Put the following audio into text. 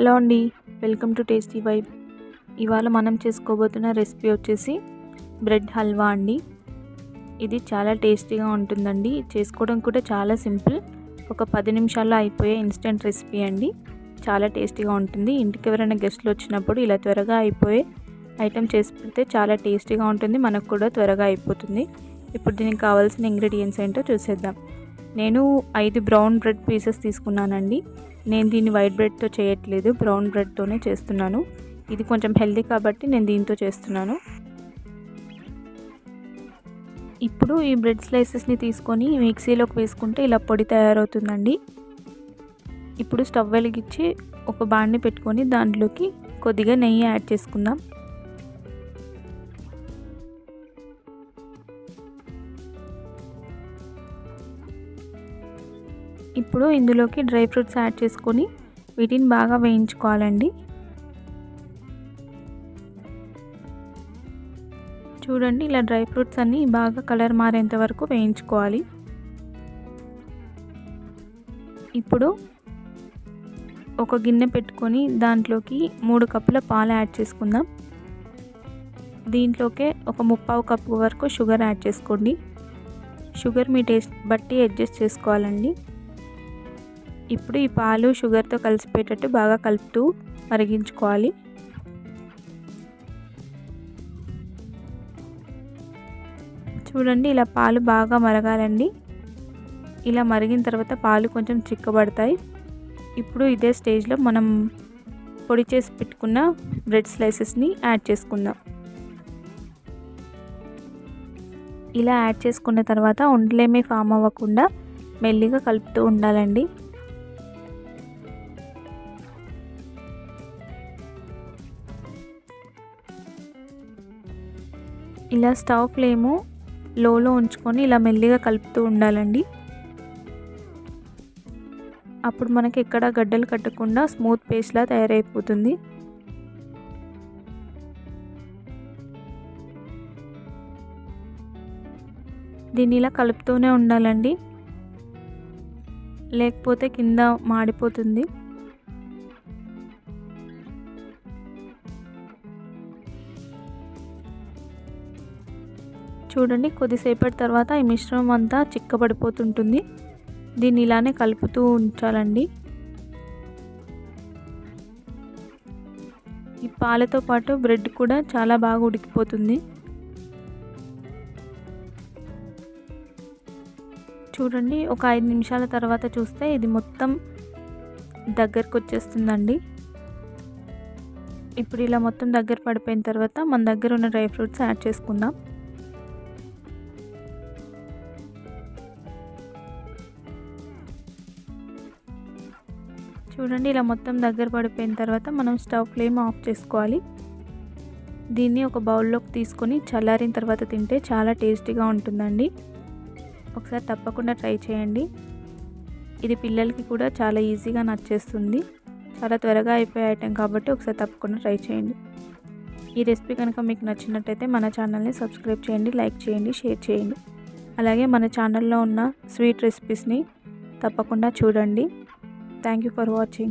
Hello అండి, welcome to tasty vibe. ఇవాళ మనం చేసుకోబోతున్న రెసిపీ వచ్చేసి బ్రెడ్ హల్వా అండి. ఇది చాలా టేస్టీగా ఉంటుందండి. చేసుకోవడం కూడా చాలా సింపుల్. ఒక 10 నిమిషాల్లో అయిపోయే ఇన్స్టెంట్ రెసిపీ అండి. చాలా టేస్టీగా ఉంటుంది. ఇంటికి ఎవరైనా గెస్ట్లు వచ్చినప్పుడు ఇలా త్వరగా అయిపోయే ఐటెం చేసి పెడితే చాలా టేస్టీగా ఉంటుంది. మనకు కూడా త్వరగా అయిపోతుంది. ఇప్పుడు దీనికి కావాల్సిన ఇంగ్రీడియంట్స్ ఏంటో చూసేద్దాం. నేను 5 బ్రౌన్ బ్రెడ్ పీసెస్ తీసుకున్నానండి. నేను దీన్ని వైట్ బ్రెడ్తో చేయట్లేదు, బ్రౌన్ బ్రెడ్తోనే చేస్తున్నాను. ఇది కొంచెం హెల్దీ కాబట్టి నేను దీంతో చేస్తున్నాను. ఇప్పుడు ఈ బ్రెడ్ స్లైసెస్ని తీసుకొని మిక్సీలోకి వేసుకుంటే ఇలా పొడి తయారవుతుందండి. ఇప్పుడు స్టవ్ వెలిగించి ఒక బాండ్ని పెట్టుకొని దాంట్లోకి కొద్దిగా నెయ్యి యాడ్ చేసుకుందాం. ఇప్పుడు ఇందులోకి డ్రై ఫ్రూట్స్ యాడ్ చేసుకొని వీటిని బాగా వేయించుకోవాలండి. చూడండి, ఇలా డ్రై ఫ్రూట్స్ అన్నీ బాగా కలర్ మారేంత వరకు వేయించుకోవాలి. ఇప్పుడు ఒక గిన్నె పెట్టుకొని దాంట్లోకి 3 కప్పుల పాలు యాడ్ చేసుకుందాం. దీంట్లోకే ఒక 1/4 కప్పు వరకు షుగర్ యాడ్ చేసుకోండి. షుగర్ మీ టేస్ట్ బట్టి అడ్జస్ట్ చేసుకోవాలండి. ఇప్పుడు ఈ పాలు షుగర్తో కలిసిపోయేటట్టు బాగా కలుపుతూ మరిగించుకోవాలి. చూడండి, ఇలా పాలు బాగా మరగాలండి. ఇలా మరిగిన తర్వాత పాలు కొంచెం చిక్కబడతాయి. ఇప్పుడు ఇదే స్టేజ్లో మనం పొడి చేసి పెట్టుకున్న బ్రెడ్ స్లైసెస్ని యాడ్ చేసుకుందాం. ఇలా యాడ్ చేసుకున్న తర్వాత ఉండలేమీ ఫామ్ అవ్వకుండా మెల్లిగా కలుపుతూ ఉండాలండి. ఇలా స్టవ్ ఫ్లేము లోలో ఉంచుకొని ఇలా మెల్లిగా కలుపుతూ ఉండాలండి. అప్పుడు మనకి ఎక్కడ గడ్డలు కట్టకుండా స్మూత్ పేస్ట్లా తయారైపోతుంది. దీన్ని ఇలా కలుపుతూనే ఉండాలండి, లేకపోతే కింద మాడిపోతుంది. చూడండి, కొద్దిసేపటి తర్వాత ఈ మిశ్రమం అంతా చిక్కబడిపోతుంటుంది. దీన్ని ఇలానే కలుపుతూ ఉంచాలండి. ఈ పాలతో పాటు బ్రెడ్ కూడా చాలా బాగా ఉడికిపోతుంది. చూడండి, ఒక 5 నిమిషాల తర్వాత చూస్తే ఇది మొత్తం దగ్గరకు వచ్చేస్తుందండి. ఇప్పుడు ఇలా మొత్తం దగ్గర పడిపోయిన తర్వాత మన దగ్గర ఉన్న డ్రై ఫ్రూట్స్ యాడ్ చేసుకుందాం. చూడండి, ఇలా మొత్తం దగ్గర పడిపోయిన తర్వాత మనం స్టవ్ ఫ్లేమ్ ఆఫ్ చేసుకోవాలి. దీన్ని ఒక బౌల్లోకి తీసుకొని చల్లారిన తర్వాత తింటే చాలా టేస్టీగా ఉంటుందండి. ఒకసారి తప్పకుండా ట్రై చేయండి. ఇది పిల్లలకి కూడా చాలా ఈజీగా నచ్చేస్తుంది. చాలా త్వరగా అయిపోయే ఐటెం కాబట్టి ఒకసారి తప్పకుండా ట్రై చేయండి. ఈ రెసిపీ కనుక మీకు నచ్చినట్టయితే మన ఛానల్ని సబ్స్క్రైబ్ చేయండి, లైక్ చేయండి, షేర్ చేయండి. అలాగే మన ఛానల్లో ఉన్న స్వీట్ రెసిపీస్ని తప్పకుండా చూడండి. Thank you for watching.